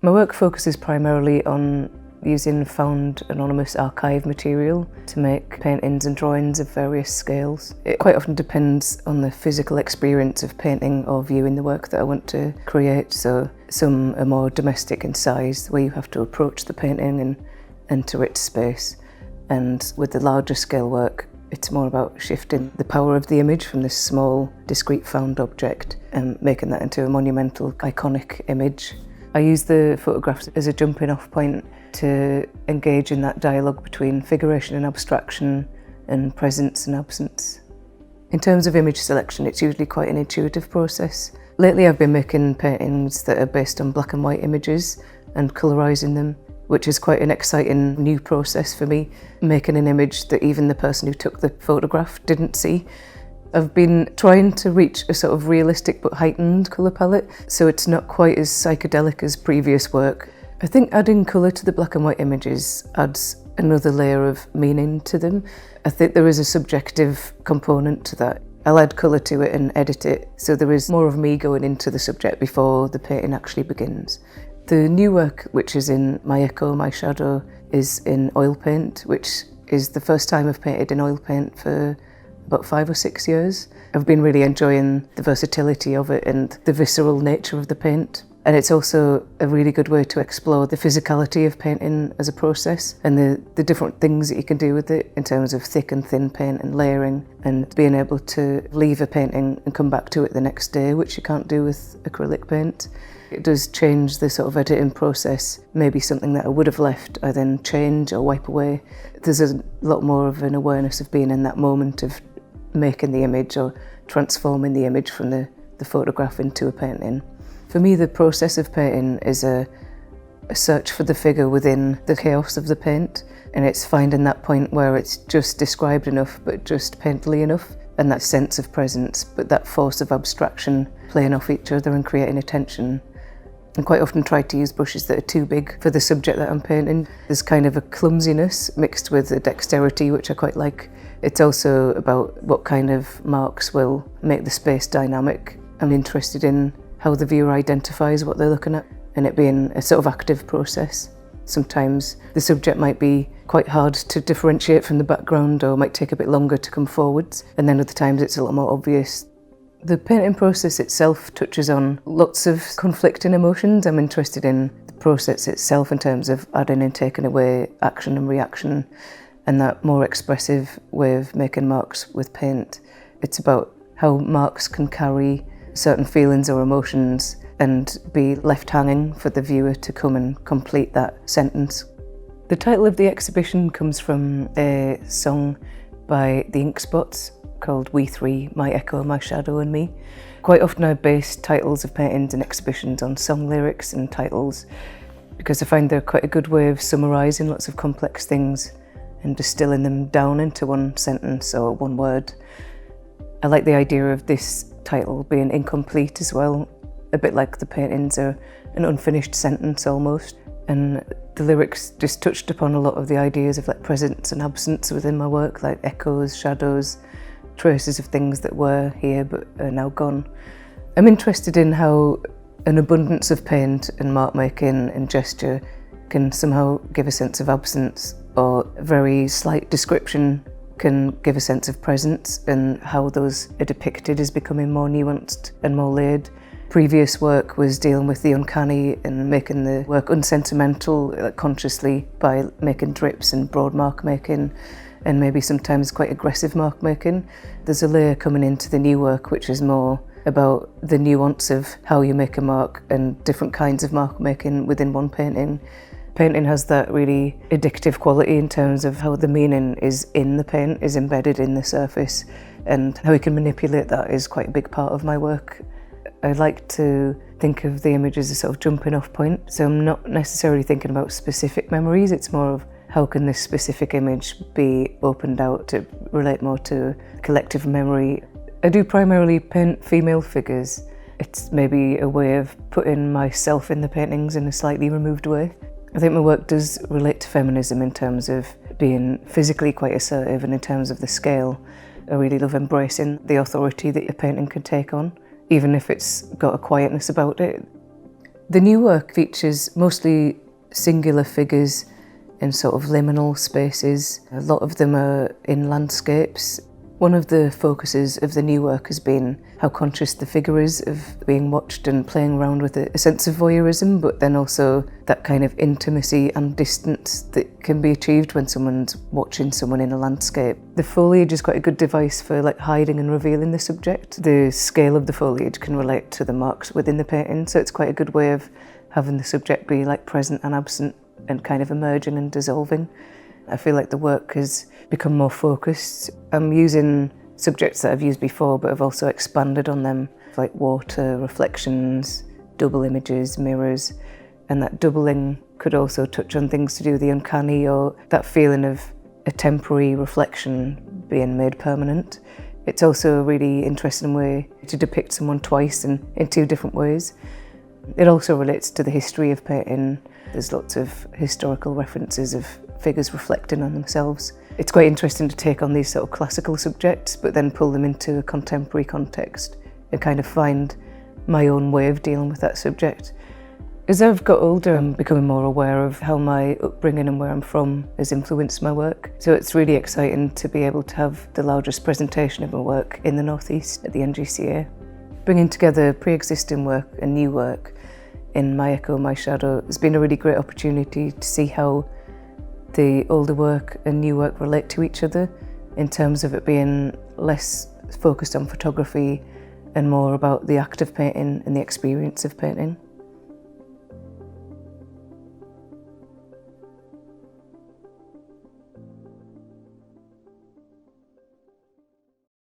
My work focuses primarily on using found anonymous archive material to make paintings and drawings of various scales. It quite often depends on the physical experience of painting or viewing the work that I want to create. So some are more domestic in size, where you have to approach the painting and enter its space. And with the larger scale work, it's more about shifting the power of the image from this small, discrete found object and making that into a monumental, iconic image. I use the photographs as a jumping off point to engage in that dialogue between figuration and abstraction and presence and absence. In terms of image selection, it's usually quite an intuitive process. Lately I've been making paintings that are based on black and white images and colorising them, which is quite an exciting new process for me, making an image that even the person who took the photograph didn't see. I've been trying to reach a sort of realistic but heightened colour palette, so it's not quite as psychedelic as previous work. I think adding colour to the black and white images adds another layer of meaning to them. I think there is a subjective component to that. I'll add colour to it and edit it, so there is more of me going into the subject before the painting actually begins. The new work, which is in My Echo, My Shadow, is in oil paint, which is the first time I've painted in oil paint for about 5 or 6 years. I've been really enjoying the versatility of it and the visceral nature of the paint. And it's also a really good way to explore the physicality of painting as a process and the different things that you can do with it in terms of thick and thin paint and layering, and being able to leave a painting and come back to it the next day, which you can't do with acrylic paint. It does change the sort of editing process. Maybe something that I would have left, I then change or wipe away. There's a lot more of an awareness of being in that moment of making the image or transforming the image from the photograph into a painting. For me, the process of painting is a search for the figure within the chaos of the paint, and it's finding that point where it's just described enough but just painterly enough, and that sense of presence, but that force of abstraction playing off each other and creating a tension. I quite often try to use brushes that are too big for the subject that I'm painting. There's kind of a clumsiness mixed with a dexterity, which I quite like. It's also about what kind of marks will make the space dynamic. I'm interested in how the viewer identifies what they're looking at, and it being a sort of active process. Sometimes the subject might be quite hard to differentiate from the background or might take a bit longer to come forwards, and then other times it's a lot more obvious. The painting process itself touches on lots of conflicting emotions. I'm interested in the process itself in terms of adding and taking away action and reaction, and that more expressive way of making marks with paint. It's about how marks can carry certain feelings or emotions and be left hanging for the viewer to come and complete that sentence. The title of the exhibition comes from a song by the Ink Spots called We Three, My Echo, My Shadow and Me. Quite often I base titles of paintings and exhibitions on song lyrics and titles because I find they're quite a good way of summarising lots of complex things and distilling them down into one sentence or one word. I like the idea of this title being incomplete as well, a bit like the paintings are an unfinished sentence almost, and the lyrics just touched upon a lot of the ideas of like presence and absence within my work, like echoes, shadows, traces of things that were here but are now gone. I'm interested in how an abundance of paint and mark making and gesture can somehow give a sense of absence, or a very slight description can give a sense of presence, and how those are depicted as becoming more nuanced and more layered. Previous work was dealing with the uncanny and making the work unsentimental, like consciously, by making drips and broad mark making, and maybe sometimes quite aggressive mark making. There's a layer coming into the new work which is more about the nuance of how you make a mark and different kinds of mark making within one painting. Painting has that really addictive quality in terms of how the meaning is in the paint, is embedded in the surface, and how you can manipulate that is quite a big part of my work. I like to think of the image as a sort of jumping off point, so I'm not necessarily thinking about specific memories, it's more of how can this specific image be opened out to relate more to collective memory. I do primarily paint female figures. It's maybe a way of putting myself in the paintings in a slightly removed way. I think my work does relate to feminism in terms of being physically quite assertive, and in terms of the scale. I really love embracing the authority that your painting can take on, even if it's got a quietness about it. The new work features mostly singular figures in sort of liminal spaces. A lot of them are in landscapes. One of the focuses of the new work has been how conscious the figure is of being watched and playing around with a sense of voyeurism, but then also that kind of intimacy and distance that can be achieved when someone's watching someone in a landscape. The foliage is quite a good device for like hiding and revealing the subject. The scale of the foliage can relate to the marks within the painting, so it's quite a good way of having the subject be like present and absent and kind of emerging and dissolving. I feel like the work has become more focused. I'm using subjects that I've used before, but I've also expanded on them, like water, reflections, double images, mirrors, and that doubling could also touch on things to do with the uncanny or that feeling of a temporary reflection being made permanent. It's also a really interesting way to depict someone twice and in two different ways. It also relates to the history of painting. There's lots of historical references of figures reflecting on themselves. It's quite interesting to take on these sort of classical subjects, but then pull them into a contemporary context and kind of find my own way of dealing with that subject. As I've got older, I'm becoming more aware of how my upbringing and where I'm from has influenced my work. So it's really exciting to be able to have the largest presentation of my work in the North East at the NGCA. Bringing together pre-existing work and new work in My Echo, My Shadow has been a really great opportunity to see how the older work and new work relate to each other in terms of it being less focused on photography and more about the act of painting and the experience of painting.